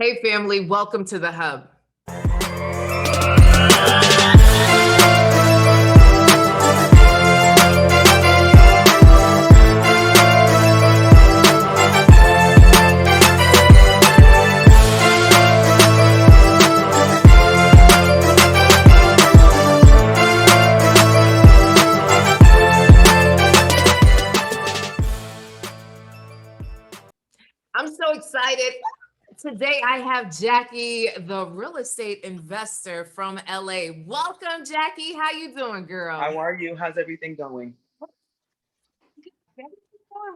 Hey family, welcome to the Hub. I'm so excited. Today I have Jackie, the real estate investor from LA. Welcome, Jackie. How you doing, girl? How are you? How's everything going? Going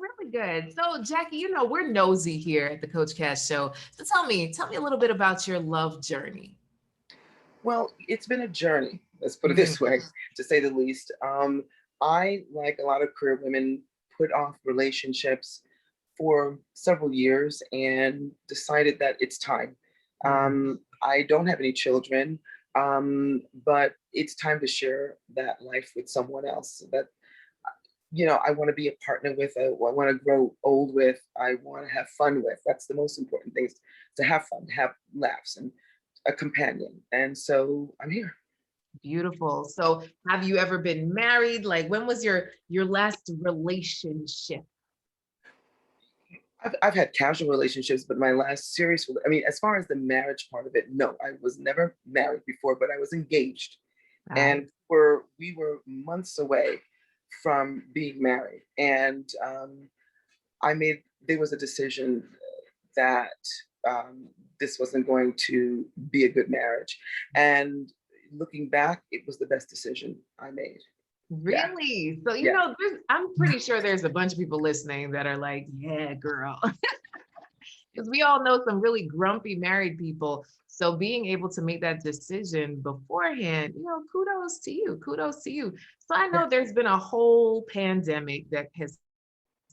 really good. So, Jackie, we're nosy here at the Coach Cash Show. So tell me a little bit about your love journey. Well, it's been a journey, let's put it this way, to say the least. I, like a lot of career women, put off relationships for several years and decided that it's time. I don't have any children, but it's time to share that life with someone else that I want to be a partner with, I want to grow old with, I want to have fun with. That's the most important thing, is to have fun, to have laughs, and a companion. And so I'm here. Beautiful. So, have you ever been married? Like, when was your last relationship? I've had casual relationships, but my last serious, I mean, as far as the marriage part of it, no, I was never married before, but I was engaged. And we were months away from being married. And there was a decision that this wasn't going to be a good marriage. And looking back, it was the best decision I made. Really? So, Yeah. I'm pretty sure there's a bunch of people listening that are like, yeah, girl. Because we all know some really grumpy married people. So being able to make that decision beforehand, kudos to you. Kudos to you. So I know there's been a whole pandemic that has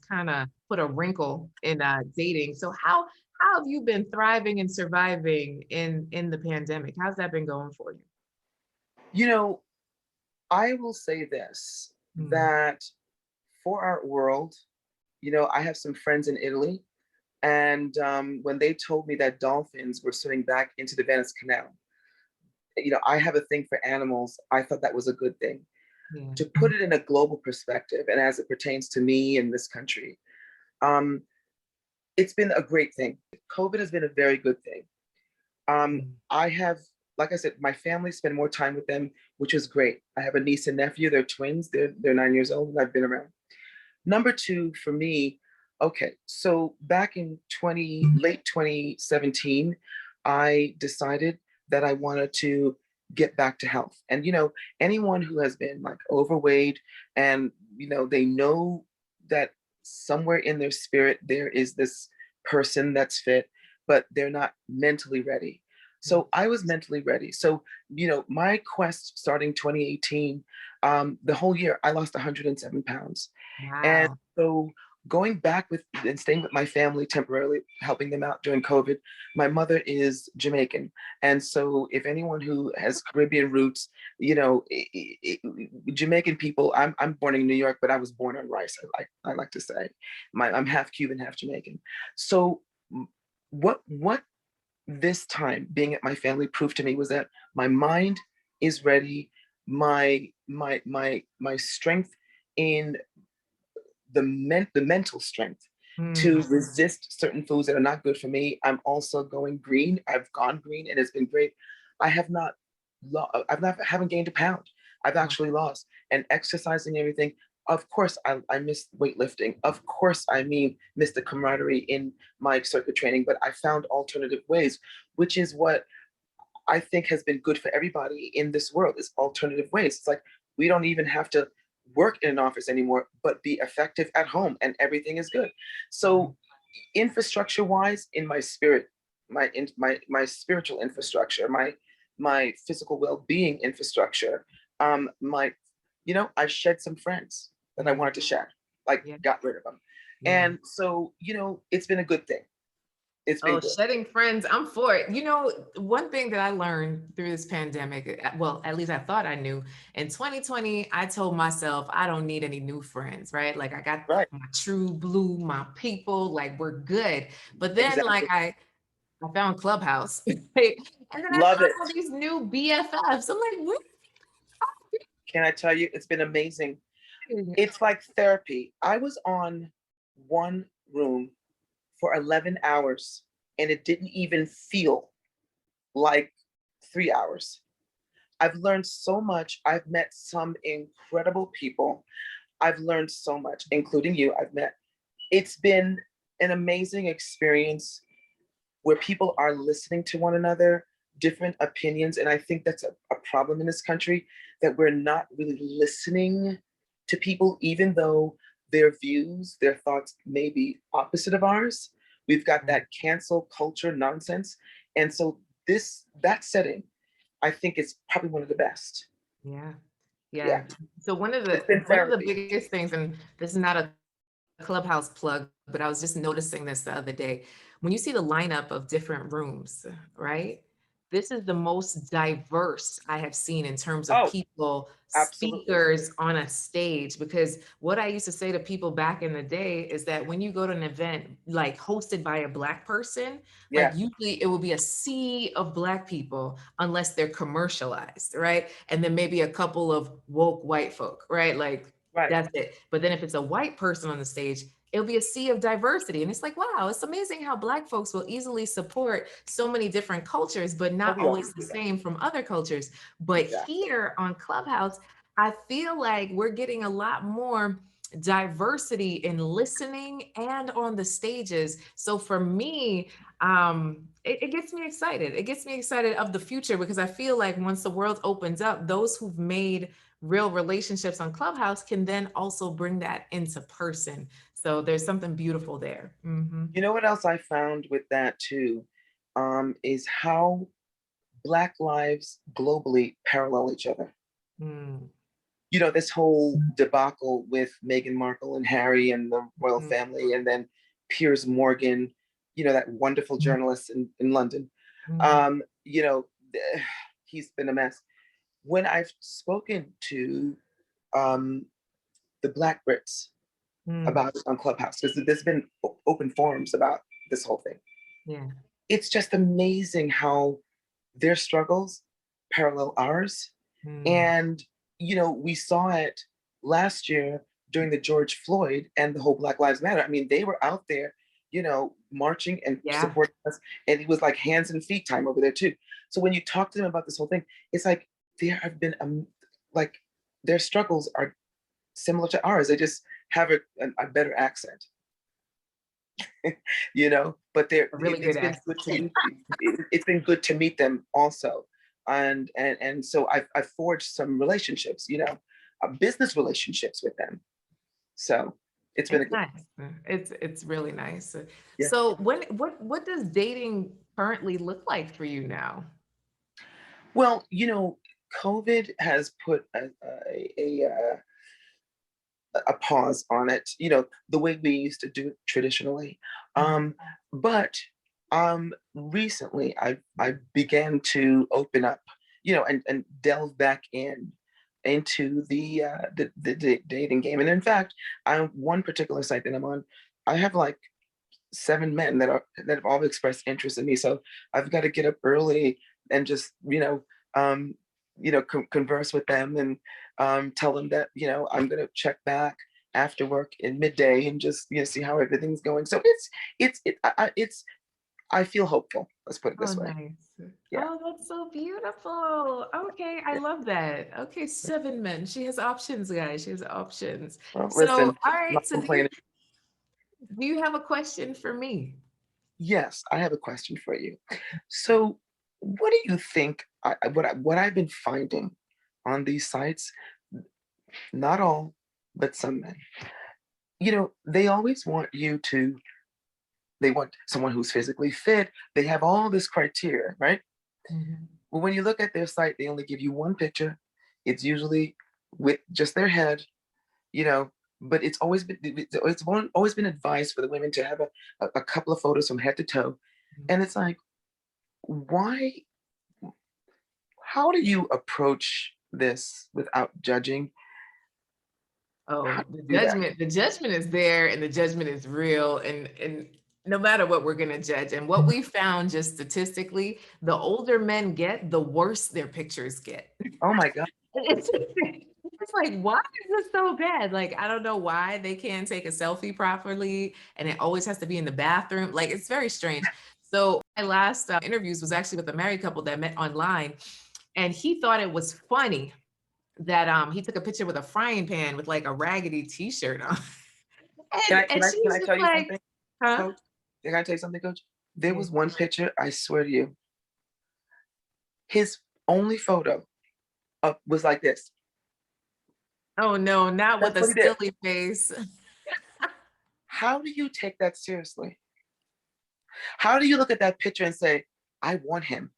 kind of put a wrinkle in dating. So how have you been thriving and surviving in the pandemic? How's that been going for you? You know, I will say this, that for our world, I have some friends in Italy. And when they told me that dolphins were swimming back into the Venice Canal, I have a thing for animals. I thought that was a good thing. Yeah. To put it in a global perspective, and as it pertains to me in this country, um, it's been a great thing. COVID has been a very good thing. I have, like I said, my family spend more time with them, which is great. I have a niece and nephew. They're twins. They're 9 years old, and I've been around. Number two, for me, okay, so back in late 2017, I decided that I wanted to get back to health. And anyone who has been like overweight, and they know that somewhere in their spirit there is this person that's fit, but they're not mentally ready. So I was mentally ready. So, my quest starting 2018, the whole year, I lost 107 pounds. And Wow. so going back with and staying with my family temporarily, helping them out during COVID. My mother is Jamaican. And so if anyone who has Caribbean roots, Jamaican people, I'm born in New York, but I was born on rice, I like to say. I'm half Cuban, half Jamaican. So what this time being at my family proved to me was that my mind is ready, my strength in the mental strength to resist certain foods that are not good for me. I'm also going green. I've gone green and it's been great. I have not, haven't gained a pound. I've actually lost. And exercising, everything. Of course, I miss weightlifting. Of course, miss the camaraderie in my circuit training. But I found alternative ways, which is what I think has been good for everybody in this world, is alternative ways. It's like we don't even have to work in an office anymore, but be effective at home, and everything is good. So infrastructure wise, in my spirit, my spiritual infrastructure, my physical well-being infrastructure, my I shed some friends that I wanted to shed, like got rid of them. And so, it's been a good thing. It's been Oh, good. shedding friends, I'm for it. One thing that I learned through this pandemic, well, at least I thought I knew, in 2020, I told myself I don't need any new friends, right? Like I got Right. my true blue, my people, like we're good. But then like Exactly. I found Clubhouse. Right? And then I Love found it. all these new BFFs. I'm like, what? Can I tell you, it's been amazing. It's like therapy. I was on one room for 11 hours and it didn't even feel like 3 hours. I've learned so much. I've met some incredible people. I've learned so much, including you. It's been an amazing experience where people are listening to one another, different opinions. And I think that's a problem in this country, that we're not really listening to people, even though their views, their thoughts may be opposite of ours. We've got that cancel culture nonsense. And so that setting, I think is probably one of the best. Yeah. Yeah. Yeah. So It's been one of the therapy. biggest things, and this is not a Clubhouse plug, but I was just noticing this the other day. When you see the lineup of different rooms, right? This is the most diverse I have seen in terms of Oh, people, absolutely. speakers on a stage. Because what I used to say to people back in the day is that when you go to an event like hosted by a Black person, like Yeah. usually it will be a sea of Black people unless they're commercialized, right? And then maybe a couple of woke white folk, right? Like Right. that's it. But then if it's a white person on the stage, it'll be a sea of diversity. And it's like, wow, it's amazing how Black folks will easily support so many different cultures, but Oh, not we always always the do that. same from other cultures. But Exactly. here on Clubhouse, I feel like we're getting a lot more diversity in listening and on the stages. So for me, it gets me excited. It gets me excited of the future because I feel like once the world opens up, those who've made real relationships on Clubhouse can then also bring that into person. So there's something beautiful there. Mm-hmm. You know what else I found with that too, is how Black lives globally parallel each other. Mm-hmm. You know, this whole debacle with Meghan Markle and Harry and the royal family, and then Piers Morgan, you know, that wonderful journalist in London. Mm-hmm. You know, he's been a mess. When I've spoken to um, the Black Brits Mm-hmm. about it on Clubhouse, because there's been open forums about this whole thing, Yeah. it's just amazing how their struggles parallel ours. Mm. And, you know, we saw it last year during the George Floyd and the whole Black Lives Matter. I mean, they were out there, you know, marching and Yeah. supporting us. And it was like hands and feet time over there, too. So when you talk to them about this whole thing, it's like there have been, like, their struggles are similar to ours. They just have a better accent. You know, but A really good it's been accent. good to meet, it's been good to meet them also. And so I've forged some relationships, you know, business relationships with them. So it's been a It's good, nice. It's really nice. yeah. So what does dating currently look like for you now? Well, you know, COVID has put a pause on it, you know, the way we used to do it traditionally. Mhm. But recently I began to open up, you know, and delve back into the dating game. And in fact, I one particular site that I'm on, I have like 7 men that have all expressed interest in me. So I've got to get up early and just um, converse with them and tell them that I'm going to check back after work in midday and just see how everything's going. So it's I feel hopeful. Let's put it Oh, this way. nice. Yeah. Oh, that's so beautiful. Okay, I love that. Okay, 7 men. She has options, guys. She has options. Well, So, listen, all I'm not right. So, complaining. do you have a question for me? Yes, I have a question for you. So, what do you think? What I've been finding on these sites, not all, but some men, they always want they want someone who's physically fit. They have all this criteria, right? Mhm. Well, when you look at their site, they only give you one picture. It's usually with just their head, you know, but always been advised for the women to have a couple of photos from head to toe. And it's like, why, how do you approach this without judging? How Oh, do you do that? the judgment is there and the judgment is real. And no matter what, we're going to judge. And what we found just statistically, the older men get, the worse their pictures get. Oh my God. It's like, why is this so bad? Like, I don't know why they can't take a selfie properly, and it always has to be in the bathroom. Like, it's very strange. So my last interviews was actually with a married couple that met online, and he thought it was funny that he took a picture with a frying pan with like a raggedy t-shirt on. And Can she's I just tell you like, something, huh? Coach? Can I tell you something, Coach? There Yeah. was one picture, I swear to you, his only photo was like this. Oh no, not with That's a what he did. silly face. How do you take that seriously? How do you look at that picture and say, I want him?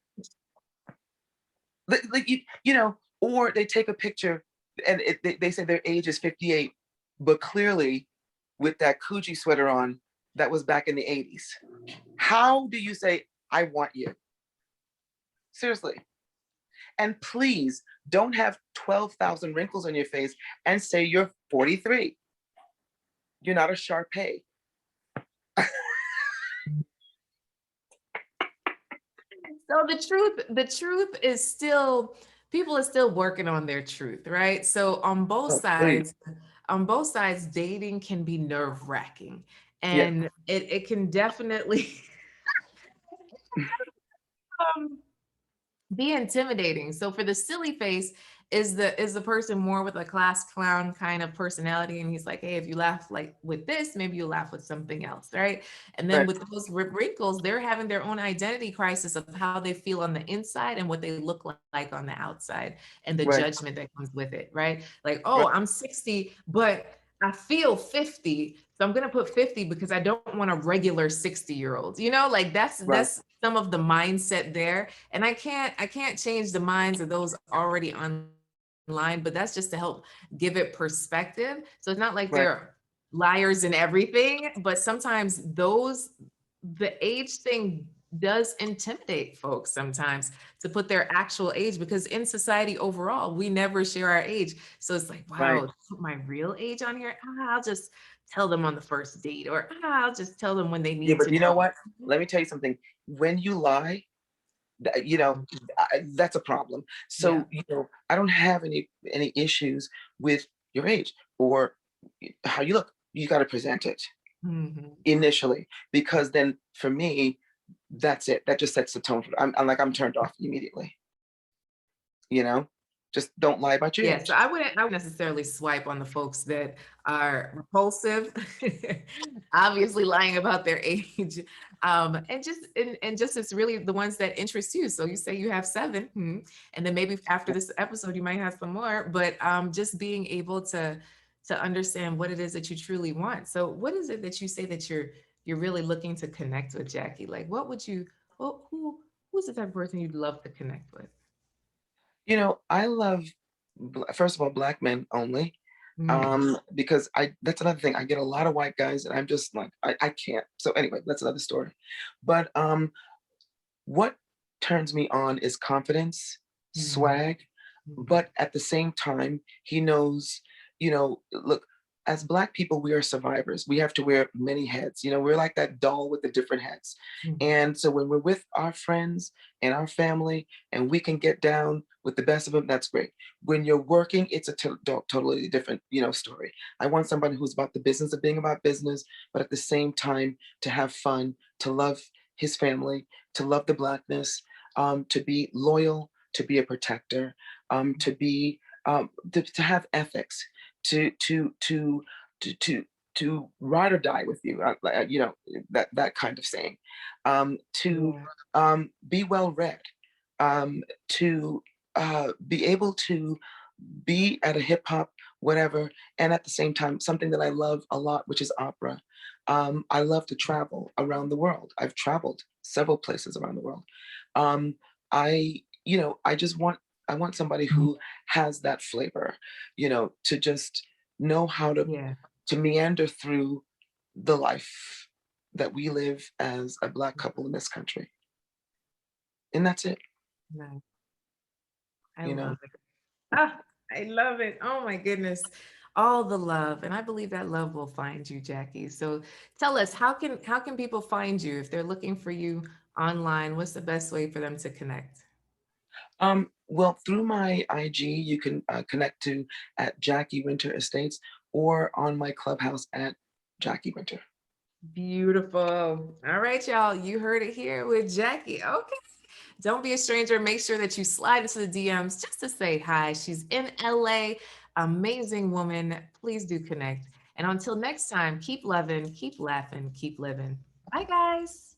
Like you know, or they take a picture and they say their age is 58, but clearly with that Coogee sweater on, that was back in the 80s. How do you say, I want you? Seriously. And please don't have 12,000 wrinkles on your face and say you're 43. You're not a Sharpay. So the truth is still, people are still working on their truth, right? So Oh, please. on both sides, dating can be nerve-wracking, Yeah, and it can definitely um, be intimidating. So for the silly face, is the person more with a class clown kind of personality, and he's like, hey, if you laugh like with this, maybe you'll laugh with something else, right? And then right, with those wrinkles, they're having their own identity crisis of how they feel on the inside and what they look like on the outside, and the right, judgment that comes with it, right? Like, right, oh, I'm 60, but I feel 50, so I'm gonna put 50 because I don't want a regular 60-year-old. Like right, that's some of the mindset there. And I can't change the minds of those already online, but that's just to help give it perspective. So it's not like right. they're liars and everything, but sometimes the age thing does intimidate folks sometimes to put their actual age, because in society overall, we never share our age. So it's like, Right. wow, put my real age on here. I'll just tell them on the first date, or I'll just tell them when they Yeah, need but to you know know. what? Let me tell you something. When you lie, you know, that's a problem. Yeah. So, I don't have any issues with your age or how you look. You got to present it Mhm. initially, because then for me, that's it. That just sets the tone. I'm turned off immediately. You know, just don't lie about your Yeah, so age. I wouldn't necessarily swipe on the folks that are repulsive, obviously lying about their age, and just it's really the ones that interest you. So you say you have 7, and then maybe after this episode you might have some more, but just being able to understand what it is that you truly want. So what is it that you say that you're really looking to connect with, Jackie? Like, what would you, well, who's the type of person you'd love to connect with? I love, first of all, black men only. Mm, Because that's another thing. I get a lot of white guys and I'm just like, I can't. So anyway, that's another story. But what turns me on is confidence, mm, swag, mm. but at the same time, he knows, look, as Black people, we are survivors. We have to wear many heads. We're like that doll with the different heads. Mhm. And so when we're with our friends and our family and we can get down with the best of them, that's great. When you're working, it's a totally different, story. I want somebody who's about the business of being about business, but at the same time, to have fun, to love his family, to love the Blackness, to be loyal, to be a protector, to have ethics, to to to to to to ride or die with you, that kind of saying, to Yeah, be well read, to be able to be at a hip hop, whatever, and at the same time, something that I love a lot, which is opera. I love to travel around the world. I've traveled several places around the world. Um, I want somebody who has that flavor, to just know how yeah, to meander through the life that we live as a Black couple in this country, and that's it. nice. I You love know. it. Ah, I love it. Oh my goodness. all the love. And I believe that love will find you, Jackie. So tell us, how can people find you if they're looking for you online? What's the best way for them to connect? Well, through my IG, you can connect to at Jackie Winter Estates or on my Clubhouse at Jackie Winter. Beautiful. All right, y'all. You heard it here with Jackie. Okay. Don't be a stranger. Make sure that you slide into the DMs just to say hi. She's in LA. Amazing woman. Please do connect. And until next time, keep loving, keep laughing, keep living. Bye, guys.